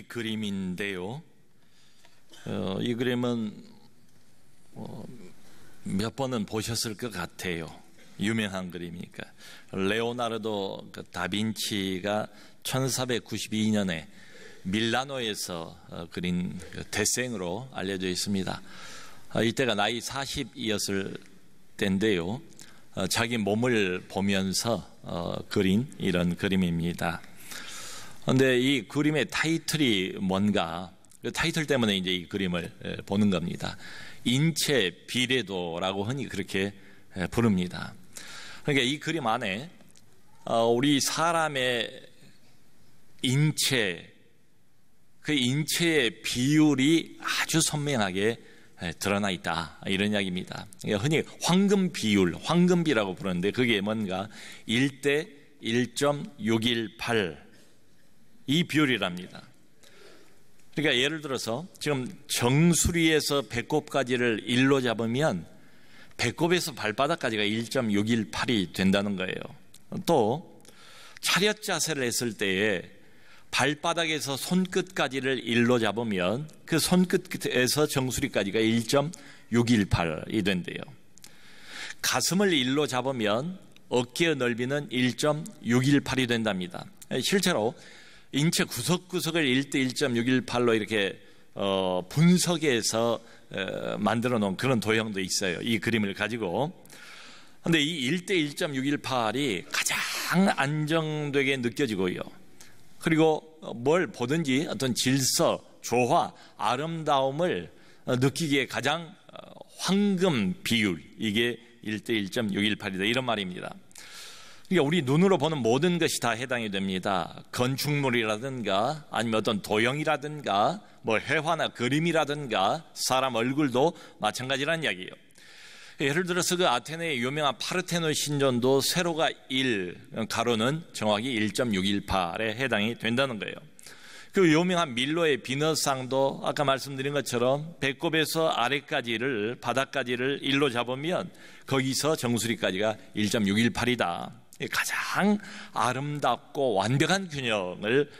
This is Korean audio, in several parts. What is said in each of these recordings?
그림인데요. 이 그림은 몇 번은 보셨을 것 같아요. 유명한 그림이니까. 레오나르도 다빈치가 1492년에 밀라노에서 그린 대생으로 알려져 있습니다. 이때가 나이 40이었을 때인데요. 자기 몸을 보면서 그린 이런 그림입니다. 그런데 이 그림의 타이틀이 뭔가, 그 타이틀 때문에 이제 이 그림을 보는 겁니다. 인체 비례도라고 흔히 그렇게 부릅니다. 그러니까 이 그림 안에 우리 사람의 인체, 그 인체의 비율이 아주 선명하게 드러나 있다, 이런 이야기입니다. 흔히 황금 비율, 황금비라고 부르는데 그게 뭔가 1대 1.618 이 비율이랍니다. 그러니까 예를 들어서 지금 정수리에서 배꼽까지를 1로 잡으면 배꼽에서 발바닥까지가 1.618이 된다는 거예요. 또 차렷 자세를 했을 때에 발바닥에서 손끝까지를 1로 잡으면 그 손끝에서 정수리까지가 1.618이 된대요. 가슴을 1로 잡으면 어깨의 넓이는 1.618이 된답니다. 실제로 인체 구석구석을 1대 1.618로 이렇게 분석해서 만들어 놓은 그런 도형도 있어요. 이 그림을 가지고. 그런데 이 1대 1.618이 가장 안정되게 느껴지고요. 그리고 뭘 보든지 어떤 질서, 조화, 아름다움을 느끼기에 가장 황금 비율, 이게 1대 1.618이다, 이런 말입니다. 그러니까 우리 눈으로 보는 모든 것이 다 해당이 됩니다. 건축물이라든가 아니면 어떤 도형이라든가 뭐 회화나 그림이라든가 사람 얼굴도 마찬가지라는 이야기예요. 예를 들어서 그 아테네의 유명한 파르테논 신전도 세로가 1, 가로는 정확히 1.618에 해당이 된다는 거예요. 그 유명한 밀로의 비너상도 아까 말씀드린 것처럼 배꼽에서 아래까지를, 바닥까지를 1로 잡으면 거기서 정수리까지가 1.618이다. 가장 아름답고 완벽한 균형을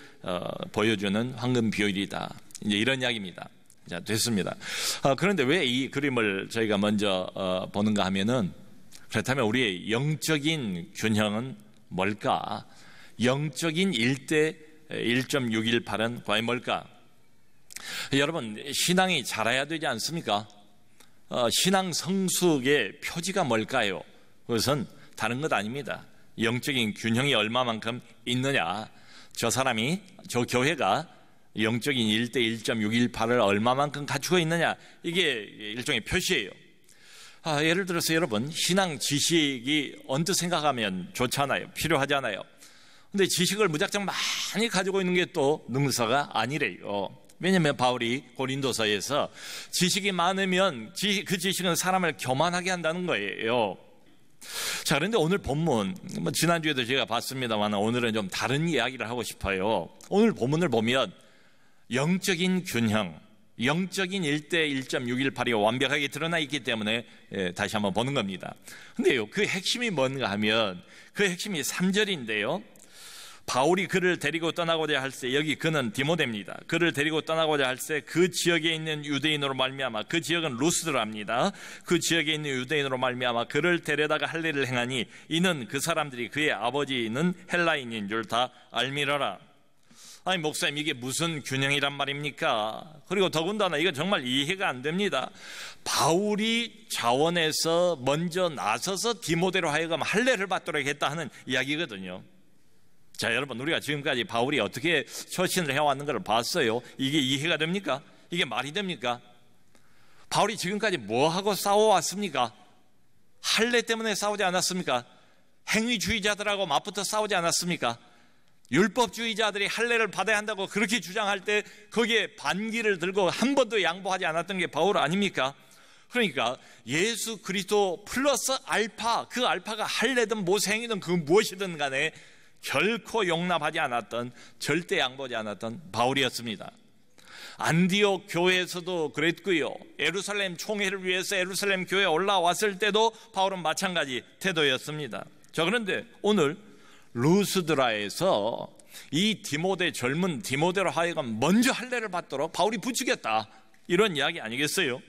보여주는 황금 비율이다, 이제 이런 이야기입니다. 자, 됐습니다. 그런데 왜 이 그림을 저희가 먼저 보는가 하면은, 그렇다면 우리의 영적인 균형은 뭘까? 영적인 1대 1.618은 과연 뭘까? 여러분, 신앙이 자라야 되지 않습니까? 신앙 성숙의 표지가 뭘까요? 그것은 다른 것 아닙니다. 영적인 균형이 얼마만큼 있느냐, 저 사람이, 저 교회가 영적인 1대 1.618을 얼마만큼 갖추고 있느냐, 이게 일종의 표시예요. 예를 들어서 여러분, 신앙 지식이 언뜻 생각하면 좋잖아요. 필요하잖아요. 근데 지식을 무작정 많이 가지고 있는 게 또 능사가 아니래요. 왜냐하면 바울이 고린도서에서 지식이 많으면 그 지식은 사람을 교만하게 한다는 거예요. 자, 그런데 오늘 본문, 지난주에도 제가 봤습니다만 오늘은 좀 다른 이야기를 하고 싶어요. 오늘 본문을 보면 영적인 균형, 영적인 1대 1.618이 완벽하게 드러나 있기 때문에 다시 한번 보는 겁니다. 근데요, 그 핵심이 뭔가 하면 그 핵심이 3절인데요. 바울이 그를 데리고 떠나고자 할 때, 여기 그는 디모데입니다. 그를 데리고 떠나고자 할 때 그 지역에 있는 유대인으로 말미암아, 그 지역은 루스드라입니다. 그 지역에 있는 유대인으로 말미암아 그를 데려다가 할례를 행하니 이는 그 사람들이 그의 아버지는 헬라인인 줄 다 알미러라. 아니, 목사님, 이게 무슨 균형이란 말입니까? 그리고 더군다나 이건 정말 이해가 안 됩니다. 바울이 자원해서 먼저 나서서 디모데로 하여금 할례를 받도록 했다 하는 이야기거든요. 자, 여러분, 우리가 지금까지 바울이 어떻게 처신을 해왔는 걸 봤어요. 이게 이해가 됩니까? 이게 말이 됩니까? 바울이 지금까지 뭐하고 싸워왔습니까? 할례 때문에 싸우지 않았습니까? 행위주의자들하고 맞붙어 싸우지 않았습니까? 율법주의자들이 할례를 받아야 한다고 그렇게 주장할 때 거기에 반기를 들고 한 번도 양보하지 않았던 게 바울 아닙니까? 그러니까 예수 그리스도 플러스 알파, 그 알파가 할례든 모세행위든 그 무엇이든 간에 결코 용납하지 않았던, 절대 양보하지 않았던 바울이었습니다. 안디옥 교회에서도 그랬고요. 예루살렘 총회를 위해서 예루살렘 교회에 올라왔을 때도 바울은 마찬가지 태도였습니다. 자, 그런데 오늘 루스드라에서 이 디모데, 젊은 디모데로 하여금 먼저 할례를 받도록 바울이 부추겼다, 이런 이야기 아니겠어요?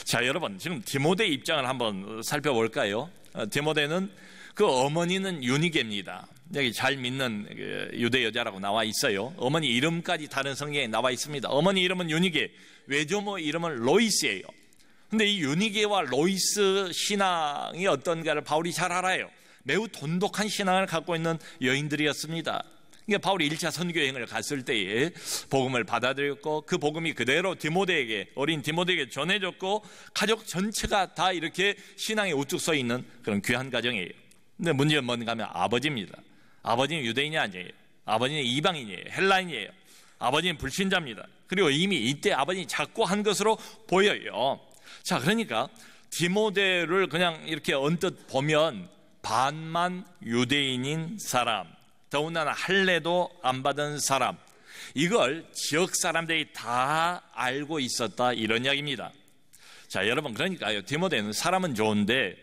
자, 여러분, 지금 디모데 입장을 한번 살펴볼까요? 디모데는 그 어머니는 유니게입니다. 여기 잘 믿는 유대 여자라고 나와 있어요. 어머니 이름까지 다른 성경에 나와 있습니다. 어머니 이름은 유니게, 외조모 이름은 로이스예요. 근데 이 유니게와 로이스 신앙이 어떤가를 바울이 잘 알아요. 매우 돈독한 신앙을 갖고 있는 여인들이었습니다. 그러니까 바울이 1차 선교여행을 갔을 때에 복음을 받아들였고, 그 복음이 그대로 디모데에게, 어린 디모데에게 전해졌고, 가족 전체가 다 이렇게 신앙에 우뚝 서 있는 그런 귀한 가정이에요. 근데 문제는 뭔가 하면 아버지입니다. 아버지는 유대인이 아니에요. 아버지는 이방인이에요. 헬라인이에요. 아버지는 불신자입니다. 그리고 이미 이때 아버지는 작고 한 것으로 보여요. 자, 그러니까 디모데를 그냥 이렇게 언뜻 보면 반만 유대인인 사람, 더군다나 할례도 안 받은 사람, 이걸 지역 사람들이 다 알고 있었다, 이런 이야기입니다. 자, 여러분, 그러니까요, 디모데는 사람은 좋은데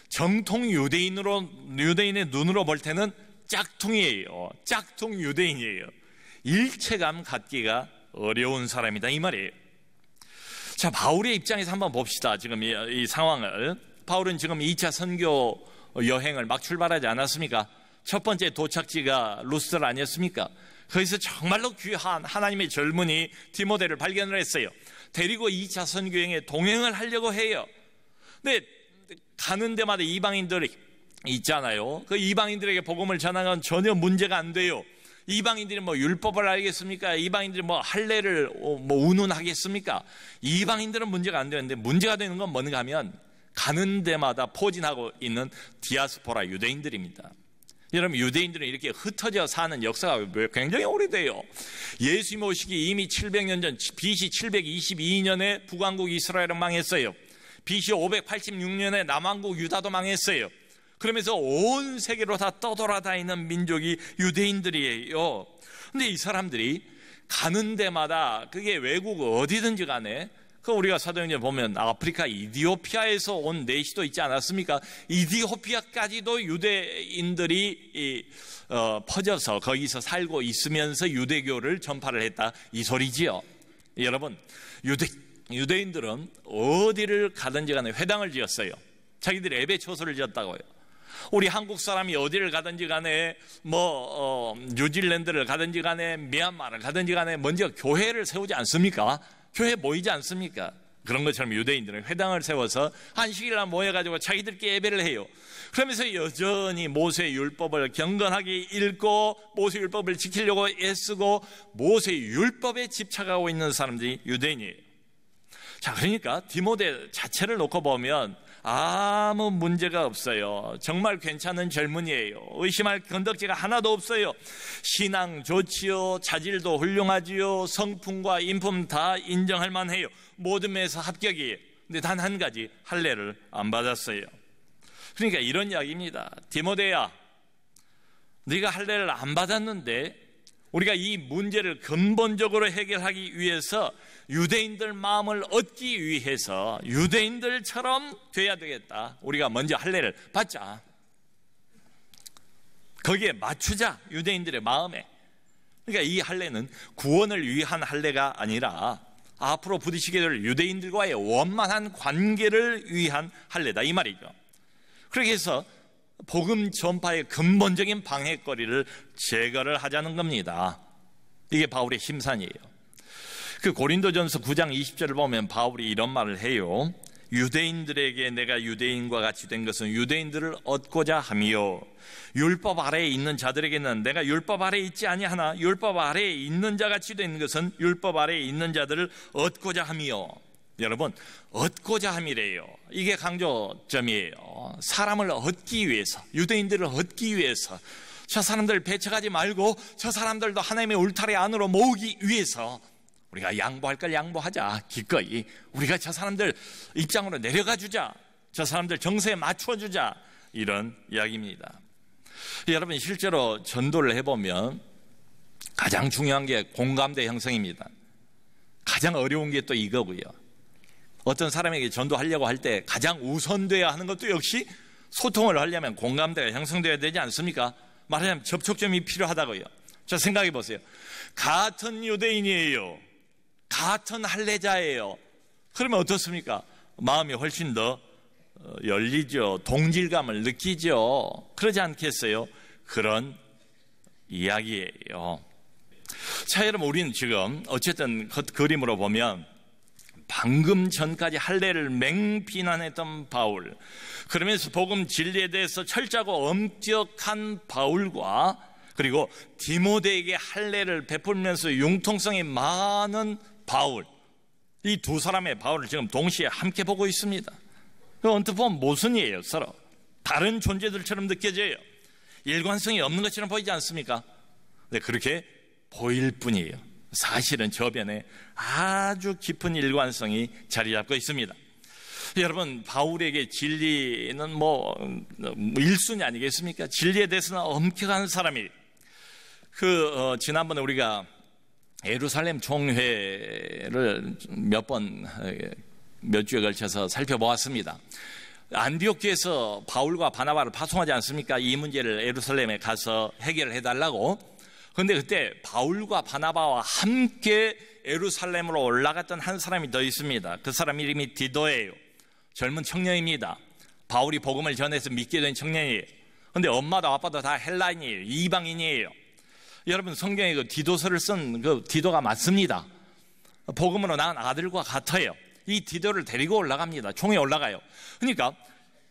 정통 유대인의 눈으로 볼 때는 짝퉁이에요. 짝퉁 유대인이에요. 일체감 갖기가 어려운 사람이다, 이 말이에요. 자, 바울의 입장에서 한번 봅시다. 지금 이 상황을. 바울은 지금 2차 선교 여행을 막 출발하지 않았습니까? 첫 번째 도착지가 루스드라 아니었습니까? 거기서 정말로 귀한 하나님의 젊은이 디모데를 발견을 했어요. 데리고 2차 선교여행에 동행을 하려고 해요. 근데 가는 데마다 이방인들이 있잖아요. 그 이방인들에게 복음을 전하는 건 전혀 문제가 안 돼요. 이방인들이 뭐 율법을 알겠습니까? 이방인들이 뭐 할례를 뭐 운운하겠습니까? 이방인들은 문제가 안 되는데, 문제가 되는 건 뭔가 하면 가는 데마다 포진하고 있는 디아스포라 유대인들입니다. 여러분, 유대인들은 이렇게 흩어져 사는 역사가 굉장히 오래돼요. 예수님 오시기 이미 700년 전 BC 722년에 북왕국 이스라엘은 망했어요. BC 586년에 남왕국 유다도 망했어요. 그러면서 온 세계로 다 떠돌아다니는 민족이 유대인들이에요. 근데 이 사람들이 가는 데마다, 그게 외국 어디든지 간에, 그 우리가 사도행전 보면 아프리카 이디오피아에서 온 내시도 있지 않았습니까? 이디오피아까지도 유대인들이 퍼져서 거기서 살고 있으면서 유대교를 전파를 했다, 이 소리지요. 여러분, 유대인들은 어디를 가든지 간에 회당을 지었어요. 자기들이 예배 처소를 지었다고요. 우리 한국 사람이 어디를 가든지 간에 뉴질랜드를 가든지 간에 미얀마를 가든지 간에 먼저 교회를 세우지 않습니까? 교회 모이지 않습니까? 그런 것처럼 유대인들은 회당을 세워서 한식일날 모여가지고 자기들끼리 예배를 해요. 그러면서 여전히 모세의 율법을 경건하게 읽고 모세의 율법을 지키려고 애쓰고 모세의 율법에 집착하고 있는 사람들이 유대인이에요. 자, 그러니까 디모데 자체를 놓고 보면 아무 문제가 없어요. 정말 괜찮은 젊은이에요. 의심할 건덕지가 하나도 없어요. 신앙 좋지요. 자질도 훌륭하지요. 성품과 인품 다 인정할 만해요. 모든 면에서 합격이에요. 근데 단 한 가지, 할례를 안 받았어요. 그러니까 이런 이야기입니다. 디모데야, 네가 할례를 안 받았는데 우리가 이 문제를 근본적으로 해결하기 위해서 유대인들 마음을 얻기 위해서 유대인들처럼 돼야 되겠다. 우리가 먼저 할례를 받자. 거기에 맞추자, 유대인들의 마음에. 그러니까 이 할례는 구원을 위한 할례가 아니라 앞으로 부딪히게 될 유대인들과의 원만한 관계를 위한 할례다, 이 말이죠. 그렇게 해서 복음 전파의 근본적인 방해거리를 제거를 하자는 겁니다. 이게 바울의 심산이에요. 그 고린도전서 9장 20절을 보면 바울이 이런 말을 해요. 유대인들에게 내가 유대인과 같이 된 것은 유대인들을 얻고자 함이요, 율법 아래에 있는 자들에게는 내가 율법 아래에 있지 아니하나 율법 아래에 있는 자 같이 된 것은 율법 아래에 있는 자들을 얻고자 함이요. 여러분, 얻고자 함이래요. 이게 강조점이에요. 사람을 얻기 위해서, 유대인들을 얻기 위해서, 저 사람들 배척하지 말고 저 사람들도 하나님의 울타리 안으로 모으기 위해서 우리가 양보할 걸 양보하자. 기꺼이 우리가 저 사람들 입장으로 내려가 주자. 저 사람들 정세에 맞춰 주자. 이런 이야기입니다. 여러분, 실제로 전도를 해보면 가장 중요한 게 공감대 형성입니다. 가장 어려운 게 또 이거고요. 어떤 사람에게 전도하려고 할 때 가장 우선돼야 하는 것도 역시 소통을 하려면 공감대가 형성돼야 되지 않습니까? 말하자면 접촉점이 필요하다고요. 자, 생각해 보세요. 같은 유대인이에요. 같은 할례자예요. 그러면 어떻습니까? 마음이 훨씬 더 열리죠. 동질감을 느끼죠. 그러지 않겠어요? 그런 이야기예요. 자, 여러분, 우리는 지금 어쨌든 그림으로 보면 방금 전까지 할례를 맹비난했던 바울, 그러면서 복음 진리에 대해서 철저하고 엄격한 바울과 그리고 디모데에게 할례를 베풀면서 융통성이 많은 바울, 이 두 사람의 바울을 지금 동시에 함께 보고 있습니다. 언뜻 보면 모순이에요. 서로 다른 존재들처럼 느껴져요. 일관성이 없는 것처럼 보이지 않습니까? 네, 그렇게 보일 뿐이에요. 사실은 저변에 아주 깊은 일관성이 자리 잡고 있습니다. 여러분, 바울에게 진리는 뭐 1순위 아니겠습니까? 진리에 대해서는 엄격한 사람이. 지난번에 우리가 예루살렘 총회를 몇 주에 걸쳐서 살펴보았습니다. 안디옥교에서 바울과 바나바를 파송하지 않습니까? 이 문제를 예루살렘에 가서 해결해 달라고. 그런데 그때 바울과 바나바와 함께 예루살렘으로 올라갔던 한 사람이 더 있습니다. 그 사람 이름이 디도예요. 젊은 청년입니다. 바울이 복음을 전해서 믿게 된 청년이에요. 그런데 엄마도 아빠도 다 헬라인이에요. 이방인이에요. 여러분, 성경에 그 디도서를 쓴 그 디도가 맞습니다. 복음으로 낳은 아들과 같아요. 이 디도를 데리고 올라갑니다. 총에 올라가요. 그러니까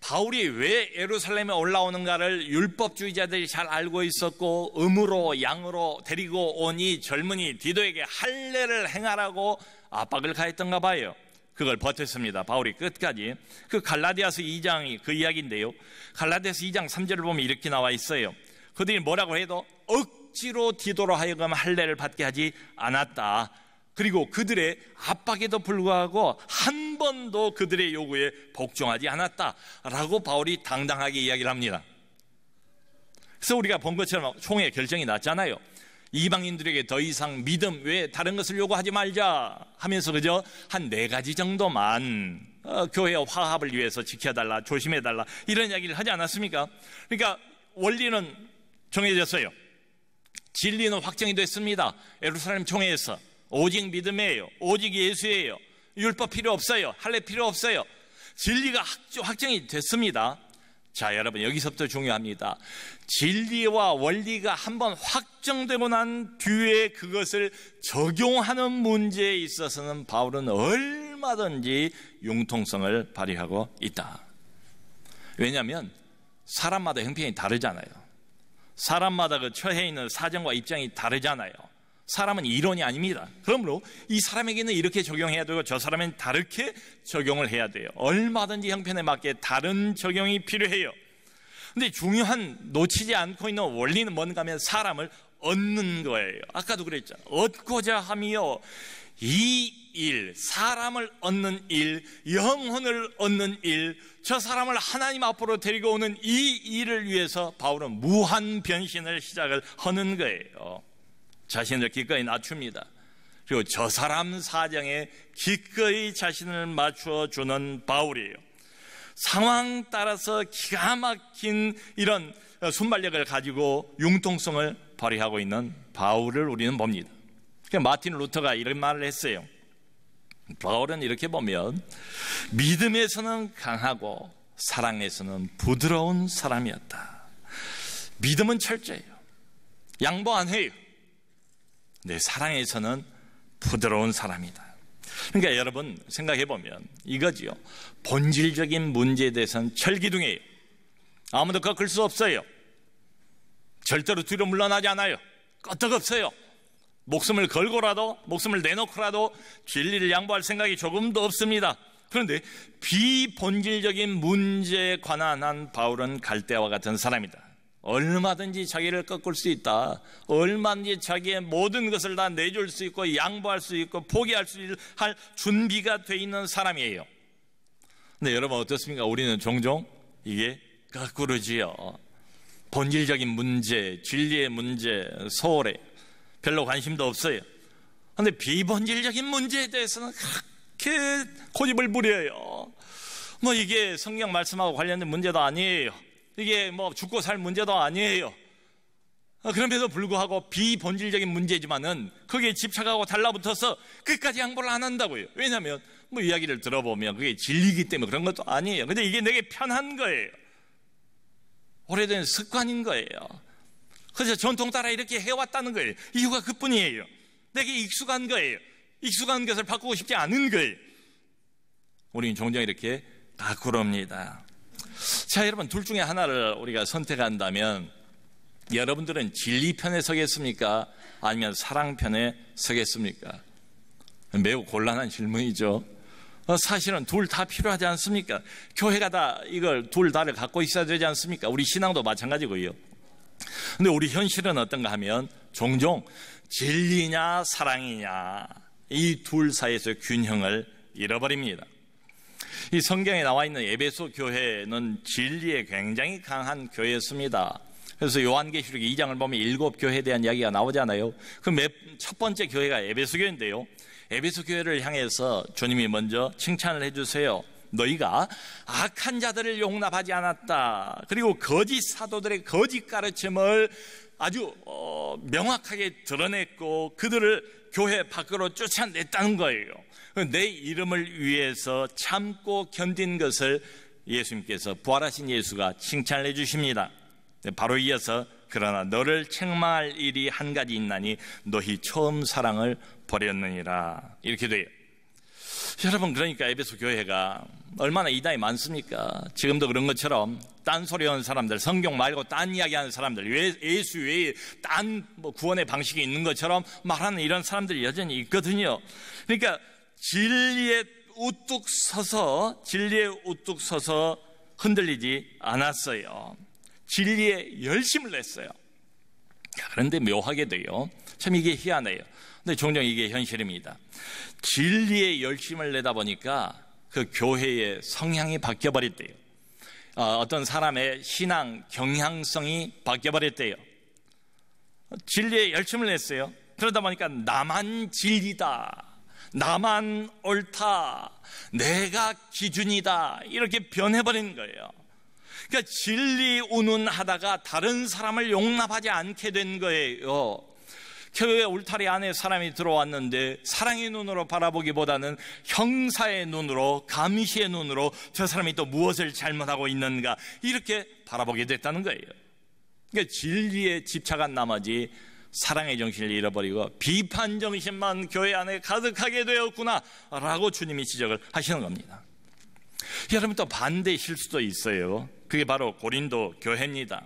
바울이 왜 예루살렘에 올라오는가를 율법주의자들이 잘 알고 있었고, 음으로 양으로 데리고 온 이 젊은이 디도에게 할례를 행하라고 압박을 가했던가 봐요. 그걸 버텼습니다. 바울이 끝까지. 그 갈라디아서 2장이 그 이야기인데요. 갈라디아서 2장 3절을 보면 이렇게 나와 있어요. 그들이 뭐라고 해도 억지로 디도로 하여금 할례를 받게 하지 않았다. 그리고 그들의 압박에도 불구하고 한 번도 그들의 요구에 복종하지 않았다라고 바울이 당당하게 이야기를 합니다. 그래서 우리가 본 것처럼 총회 결정이 났잖아요. 이방인들에게 더 이상 믿음 외에 다른 것을 요구하지 말자 하면서 그저 한 4가지 정도만 교회 화합을 위해서 지켜달라, 조심해달라, 이런 이야기를 하지 않았습니까? 그러니까 원리는 정해졌어요. 진리는 확정이 됐습니다. 예루살렘 총회에서 오직 믿음이에요. 오직 예수예요. 율법 필요 없어요. 할례 필요 없어요. 진리가 확정이 됐습니다. 자, 여러분, 여기서부터 중요합니다. 진리와 원리가 한번 확정되고 난 뒤에 그것을 적용하는 문제에 있어서는 바울은 얼마든지 융통성을 발휘하고 있다. 왜냐하면 사람마다 형편이 다르잖아요. 사람마다 그 처해 있는 사정과 입장이 다르잖아요. 사람은 이론이 아닙니다. 그러므로 이 사람에게는 이렇게 적용해야 되고 저 사람은 다르게 적용을 해야 돼요. 얼마든지 형편에 맞게 다른 적용이 필요해요. 근데 중요한, 놓치지 않고 있는 원리는 뭔가 하면 사람을 얻는 거예요. 아까도 그랬잖아요. 얻고자 하며 이 일, 사람을 얻는 일, 영혼을 얻는 일, 저 사람을 하나님 앞으로 데리고 오는 이 일을 위해서 바울은 무한 변신을 시작을 하는 거예요. 자신을 기꺼이 낮춥니다. 그리고 저 사람 사정에 기꺼이 자신을 맞추어 주는 바울이에요. 상황 따라서 기가 막힌 이런 순발력을 가지고 융통성을 발휘하고 있는 바울을 우리는 봅니다. 마틴 루터가 이런 말을 했어요. 바울은 이렇게 보면 믿음에서는 강하고 사랑에서는 부드러운 사람이었다. 믿음은 철저해요. 양보 안 해요. 네, 사랑에서는 부드러운 사람이다. 그러니까 여러분 생각해 보면 이거지요. 본질적인 문제에 대해서는 철기둥이에요. 아무도 꺾을 수 없어요. 절대로 뒤로 물러나지 않아요. 끄떡없어요. 목숨을 걸고라도, 목숨을 내놓고라도 진리를 양보할 생각이 조금도 없습니다. 그런데 비본질적인 문제에 관한 한 바울은 갈대와 같은 사람이다. 얼마든지 자기를 꺾을 수 있다. 얼마든지 자기의 모든 것을 다 내줄 수 있고 양보할 수 있고 포기할 수 할 준비가 돼 있는 사람이에요. 근데 여러분 어떻습니까? 우리는 종종 이게 거꾸로지요. 본질적인 문제, 진리의 문제, 소홀해. 별로 관심도 없어요. 그런데 비본질적인 문제에 대해서는 그렇게 고집을 부려요. 뭐 이게 성경 말씀하고 관련된 문제도 아니에요. 이게 뭐 죽고 살 문제도 아니에요. 그럼에도 불구하고 비본질적인 문제지만은 거기에 집착하고 달라붙어서 끝까지 양보를 안 한다고요. 왜냐하면 뭐 이야기를 들어보면 그게 진리이기 때문에 그런 것도 아니에요. 근데 이게 내게 편한 거예요. 오래된 습관인 거예요. 그래서 전통 따라 이렇게 해왔다는 거예요. 이유가 그뿐이에요. 내게 익숙한 거예요. 익숙한 것을 바꾸고 싶지 않은 거예요. 우리는 종종 이렇게 바꾸렵니다. 자, 여러분, 둘 중에 하나를 우리가 선택한다면 여러분들은 진리 편에 서겠습니까? 아니면 사랑 편에 서겠습니까? 매우 곤란한 질문이죠. 사실은 둘 다 필요하지 않습니까? 교회가 다 이걸 둘 다를 갖고 있어야 되지 않습니까? 우리 신앙도 마찬가지고요. 근데 우리 현실은 어떤가 하면 종종 진리냐 사랑이냐 이 둘 사이에서 균형을 잃어버립니다. 이 성경에 나와 있는 에베소 교회는 진리에 굉장히 강한 교회였습니다. 그래서 요한계시록 2장을 보면 7교회에 대한 이야기가 나오잖아요. 그 첫 번째 교회가 에베소 교회인데요. 에베소 교회를 향해서 주님이 먼저 칭찬을 해주세요. 너희가 악한 자들을 용납하지 않았다. 그리고 거짓 사도들의 거짓 가르침을 아주 명확하게 드러냈고 그들을 교회 밖으로 쫓아냈다는 거예요. 내 이름을 위해서 참고 견딘 것을 예수님께서 부활하신 예수가 칭찬을 해주십니다. 바로 이어서 그러나 너를 책망할 일이 한 가지 있나니 너희 처음 사랑을 버렸느니라 이렇게 돼요. 여러분, 그러니까 에베소 교회가 얼마나 이단이 많습니까? 지금도 그런 것처럼 딴소리 하는 사람들, 성경 말고 딴 이야기하는 사람들, 예수 외에 딴 구원의 방식이 있는 것처럼 말하는 이런 사람들이 여전히 있거든요. 그러니까 진리에 우뚝 서서 흔들리지 않았어요. 진리에 열심을 냈어요. 그런데 묘하게 돼요. 참 이게 희한해요. 근데 종종 이게 현실입니다. 진리에 열심을 내다 보니까 그 교회의 성향이 바뀌어버렸대요. 어떤 사람의 신앙 경향성이 바뀌어버렸대요. 진리에 열심을 냈어요. 그러다 보니까 나만 진리다, 나만 옳다, 내가 기준이다 이렇게 변해버린 거예요. 그러니까 진리 운운하다가 다른 사람을 용납하지 않게 된 거예요. 교회 울타리 안에 사람이 들어왔는데 사랑의 눈으로 바라보기보다는 형사의 눈으로, 감시의 눈으로 저 사람이 또 무엇을 잘못하고 있는가 이렇게 바라보게 됐다는 거예요. 그러니까 진리에 집착한 나머지 사랑의 정신을 잃어버리고 비판 정신만 교회 안에 가득하게 되었구나 라고 주님이 지적을 하시는 겁니다. 여러분, 또 반대의 실수도 있어요. 그게 바로 고린도 교회입니다.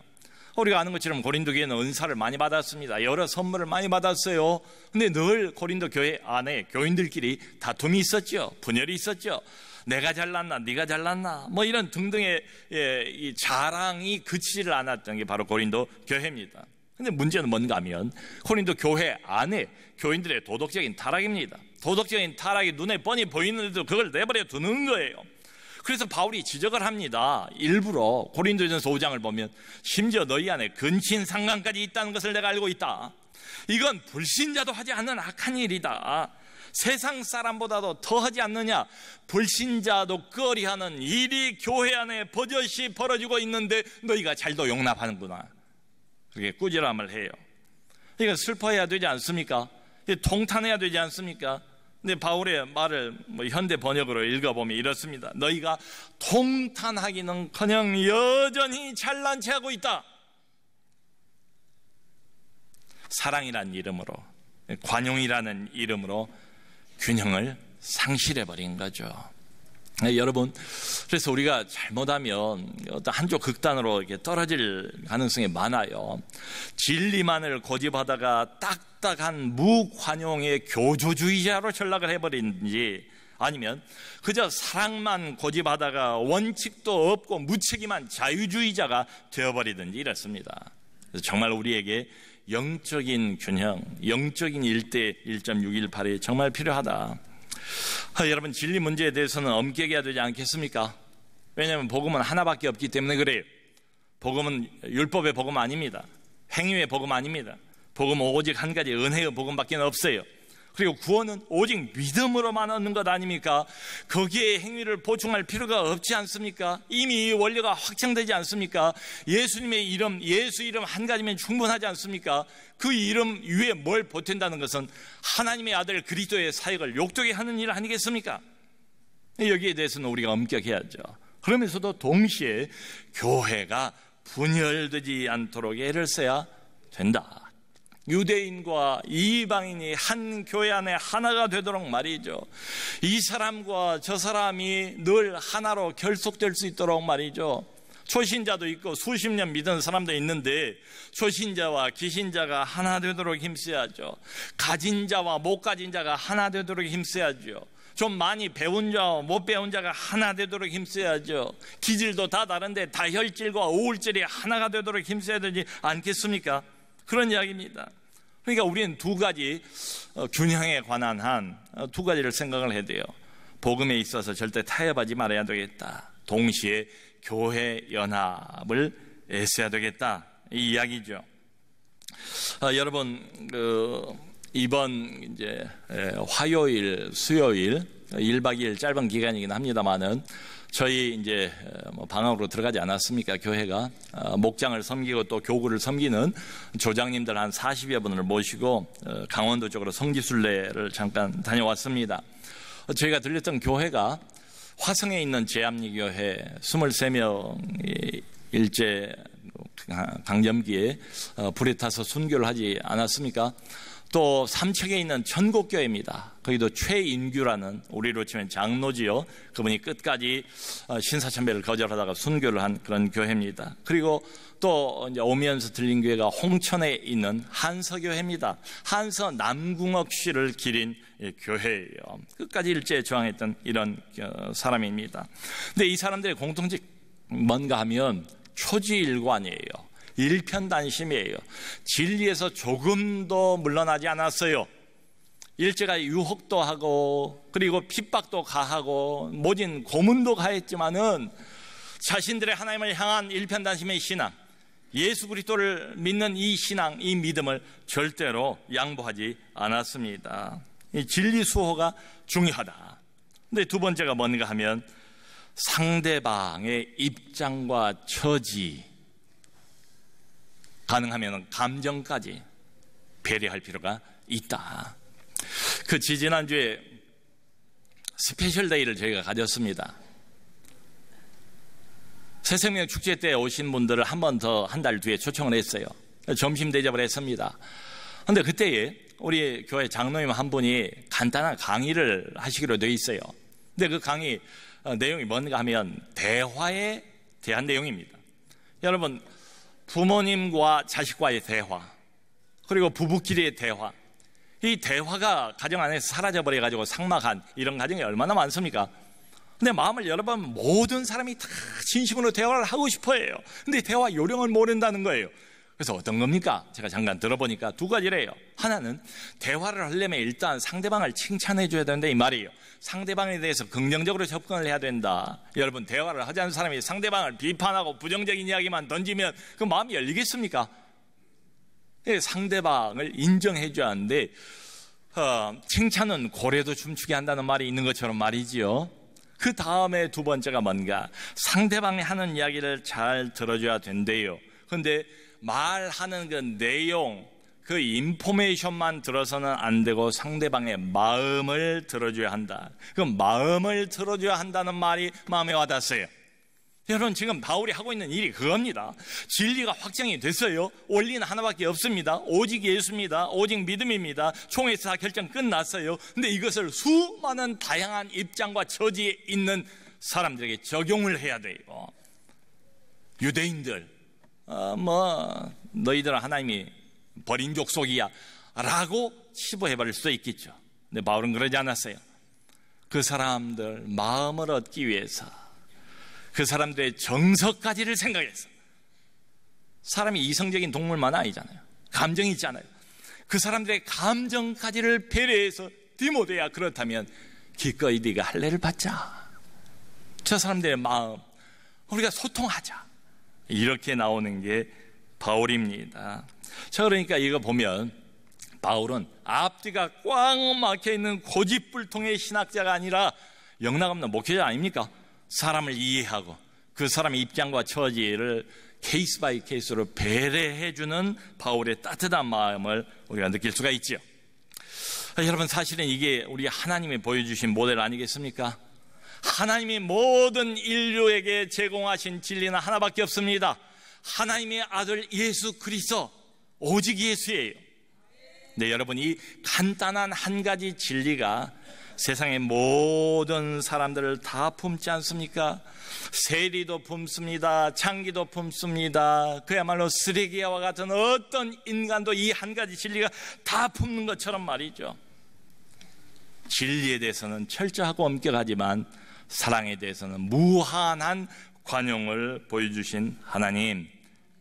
우리가 아는 것처럼 고린도 교회는 은사를 많이 받았습니다. 여러 선물을 많이 받았어요. 근데 늘 고린도 교회 안에 교인들끼리 다툼이 있었죠. 분열이 있었죠. 내가 잘났나 네가 잘났나 뭐 이런 등등의 이 자랑이 그치지를 않았던 게 바로 고린도 교회입니다. 근데 문제는 뭔가 하면 고린도 교회 안에 교인들의 도덕적인 타락입니다. 도덕적인 타락이 눈에 뻔히 보이는데도 그걸 내버려 두는 거예요. 그래서 바울이 지적을 합니다. 일부러 고린도전서 5장을 보면 심지어 너희 안에 근친상간까지 있다는 것을 내가 알고 있다. 이건 불신자도 하지 않는 악한 일이다. 세상 사람보다도 더 하지 않느냐. 불신자도 꺼리하는 일이 교회 안에 버젓이 벌어지고 있는데 너희가 잘도 용납하는구나. 그렇게 꾸지람을 해요. 이거 슬퍼해야 되지 않습니까? 통탄해야 되지 않습니까? 근데 바울의 말을 현대 번역으로 읽어보면 이렇습니다. 너희가 통탄하기는커녕 여전히 잘난 체하고 있다. 사랑이라는 이름으로, 관용이라는 이름으로 균형을 상실해버린 거죠. 여러분, 그래서 우리가 잘못하면 어떤 한쪽 극단으로 이렇게 떨어질 가능성이 많아요. 진리만을 고집하다가 딱딱한 무관용의 교조주의자로 전락을 해버린지, 아니면 그저 사랑만 고집하다가 원칙도 없고 무책임한 자유주의자가 되어버리든지 이렇습니다. 그래서 정말 우리에게 영적인 균형, 영적인 1대 1.618이 정말 필요하다. 여러분, 진리 문제에 대해서는 엄격해야 되지 않겠습니까? 왜냐하면 복음은 하나밖에 없기 때문에 그래요. 복음은 율법의 복음 아닙니다. 행위의 복음 아닙니다. 복음은 오직 한 가지 은혜의 복음밖에 없어요. 그리고 구원은 오직 믿음으로만 얻는 것 아닙니까? 거기에 행위를 보충할 필요가 없지 않습니까? 이미 이 원리가 확정되지 않습니까? 예수님의 이름, 예수 이름 한 가지면 충분하지 않습니까? 그 이름 위에 뭘 보탠다는 것은 하나님의 아들 그리스도의 사역을 욕되게 하는 일 아니겠습니까? 여기에 대해서는 우리가 엄격해야죠. 그러면서도 동시에 교회가 분열되지 않도록 애를 써야 된다. 유대인과 이방인이 한 교회 안에 하나가 되도록 말이죠. 이 사람과 저 사람이 늘 하나로 결속될 수 있도록 말이죠. 초신자도 있고 수십 년 믿은 사람도 있는데 초신자와 기신자가 하나 되도록 힘써야죠. 가진 자와 못 가진 자가 하나 되도록 힘써야죠. 좀 많이 배운 자와 못 배운 자가 하나 되도록 힘써야죠. 기질도 다 다른데 다혈질과 우울질이 하나가 되도록 힘써야 되지 않겠습니까? 그런 이야기입니다. 그러니까 우리는 두 가지 균형에 관한 한 두 가지를 생각을 해야 돼요. 복음에 있어서 절대 타협하지 말아야 되겠다. 동시에 교회 연합을 애써야 되겠다. 이 이야기죠. 여러분 이번 이제 화요일, 수요일 1박 2일 짧은 기간이긴 합니다만은 저희 이제 방학으로 들어가지 않았습니까? 교회가 목장을 섬기고 또 교구를 섬기는 조장님들 한 40여 분을 모시고 강원도 쪽으로 성지순례를 잠깐 다녀왔습니다. 저희가 들렸던 교회가 화성에 있는 제암리교회 23명이 일제 강점기에 불에 타서 순교를 하지 않았습니까? 또 삼척에 있는 천국교회입니다. 거기도 최인규라는 우리로 치면 장로지요. 그분이 끝까지 신사참배를 거절하다가 순교를 한 그런 교회입니다. 그리고 또 이제 오면서 들린 교회가 홍천에 있는 한서교회입니다. 한서 남궁옥씨를 기린 교회예요. 끝까지 일제에 저항했던 이런 사람입니다. 근데 이 사람들의 공통점 뭔가 하면 초지일관이에요. 일편단심이에요. 진리에서 조금도 물러나지 않았어요. 일제가 유혹도 하고 그리고 핍박도 가하고 모진 고문도 가했지만은 자신들의 하나님을 향한 일편단심의 신앙, 예수 그리스도를 믿는 이 신앙, 이 믿음을 절대로 양보하지 않았습니다. 이 진리 수호가 중요하다. 근데 두 번째가 뭔가 하면 상대방의 입장과 처지, 가능하면 감정까지 배려할 필요가 있다. 그 지지난주에 스페셜 데이를 저희가 가졌습니다. 새생명 축제 때 오신 분들을 한 번 더 한 달 뒤에 초청을 했어요. 점심 대접을 했습니다. 그런데 그때에 우리 교회 장로님 한 분이 간단한 강의를 하시기로 되어 있어요. 근데 그 강의 내용이 뭔가 하면 대화에 대한 내용입니다. 여러분, 부모님과 자식과의 대화, 그리고 부부끼리의 대화, 이 대화가 가정 안에서 사라져버려가지고 삭막한 이런 가정이 얼마나 많습니까? 근데 마음을 열어보면 모든 사람이 다 진심으로 대화를 하고 싶어 해요. 근데 대화 요령을 모른다는 거예요. 그래서 어떤 겁니까? 제가 잠깐 들어보니까 두 가지래요. 하나는 대화를 하려면 일단 상대방을 칭찬해 줘야 된다 이 말이에요. 상대방에 대해서 긍정적으로 접근을 해야 된다. 여러분, 대화를 하지 않는 사람이 상대방을 비판하고 부정적인 이야기만 던지면 그 마음이 열리겠습니까? 상대방을 인정해 줘야 하는데 칭찬은 고래도 춤추게 한다는 말이 있는 것처럼 말이지요. 그 다음에 두 번째가 뭔가 상대방이 하는 이야기를 잘 들어줘야 된대요. 그런데 말하는 그 내용, 그 인포메이션만 들어서는 안 되고 상대방의 마음을 들어줘야 한다. 그 마음을 들어줘야 한다는 말이 마음에 와닿았어요. 여러분, 지금 바울이 하고 있는 일이 그겁니다. 진리가 확정이 됐어요. 원리는 하나밖에 없습니다. 오직 예수입니다. 오직 믿음입니다. 총회에서 다 결정 끝났어요. 근데 이것을 수많은 다양한 입장과 처지에 있는 사람들에게 적용을 해야 돼요. 유대인들, 너희들은 하나님이 버린 족속이야 라고 치부해버릴 수도 있겠죠. 근데 바울은 그러지 않았어요. 그 사람들 마음을 얻기 위해서, 그 사람들의 정서까지를 생각해서, 사람이 이성적인 동물만 아니잖아요. 감정이 있잖아요. 그 사람들의 감정까지를 배려해서 디모데야, 그렇다면 기꺼이 네가 할례를 받자. 저 사람들의 마음 우리가 소통하자. 이렇게 나오는 게 바울입니다. 자, 그러니까 이거 보면 바울은 앞뒤가 꽉 막혀있는 고집불통의 신학자가 아니라 영락없는 목회자 아닙니까? 사람을 이해하고 그 사람의 입장과 처지를 케이스 바이 케이스로 배려해주는 바울의 따뜻한 마음을 우리가 느낄 수가 있죠. 여러분, 사실은 이게 우리 하나님이 보여주신 모델 아니겠습니까? 하나님이 모든 인류에게 제공하신 진리는 하나밖에 없습니다. 하나님의 아들 예수 그리스도, 오직 예수예요. 네, 여러분, 이 간단한 한 가지 진리가 세상의 모든 사람들을 다 품지 않습니까? 세리도 품습니다. 창기도 품습니다. 그야말로 쓰레기와 같은 어떤 인간도 이 한 가지 진리가 다 품는 것처럼 말이죠. 진리에 대해서는 철저하고 엄격하지만 사랑에 대해서는 무한한 관용을 보여주신 하나님,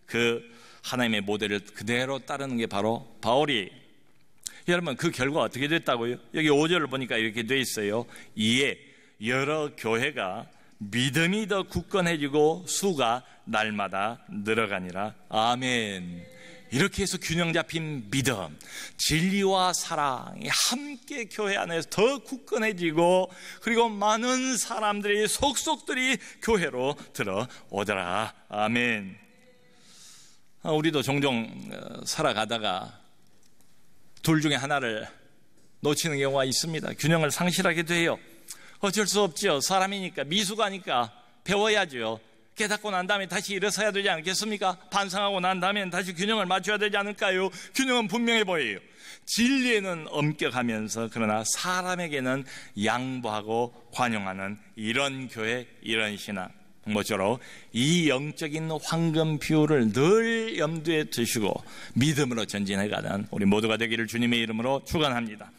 그 하나님의 모델을 그대로 따르는 게 바로 바울이. 여러분, 그 결과 어떻게 됐다고요? 여기 5절을 보니까 이렇게 돼 있어요. 이에 여러 교회가 믿음이 더 굳건해지고 수가 날마다 늘어가니라. 아멘. 이렇게 해서 균형 잡힌 믿음, 진리와 사랑이 함께 교회 안에서 더 굳건해지고, 그리고 많은 사람들이 속속들이 교회로 들어오더라. 아멘. 우리도 종종 살아가다가 둘 중에 하나를 놓치는 경우가 있습니다. 균형을 상실하게 돼요. 어쩔 수 없죠. 사람이니까, 미숙하니까 배워야죠. 깨닫고 난 다음에 다시 일어서야 되지 않겠습니까? 반성하고 난 다음에 다시 균형을 맞춰야 되지 않을까요? 균형은 분명해 보여요. 진리에는 엄격하면서 그러나 사람에게는 양보하고 관용하는 이런 교회, 이런 신앙. 모쪼록 이 영적인 황금 비율을 늘 염두에 두시고 믿음으로 전진해가는 우리 모두가 되기를 주님의 이름으로 축원합니다.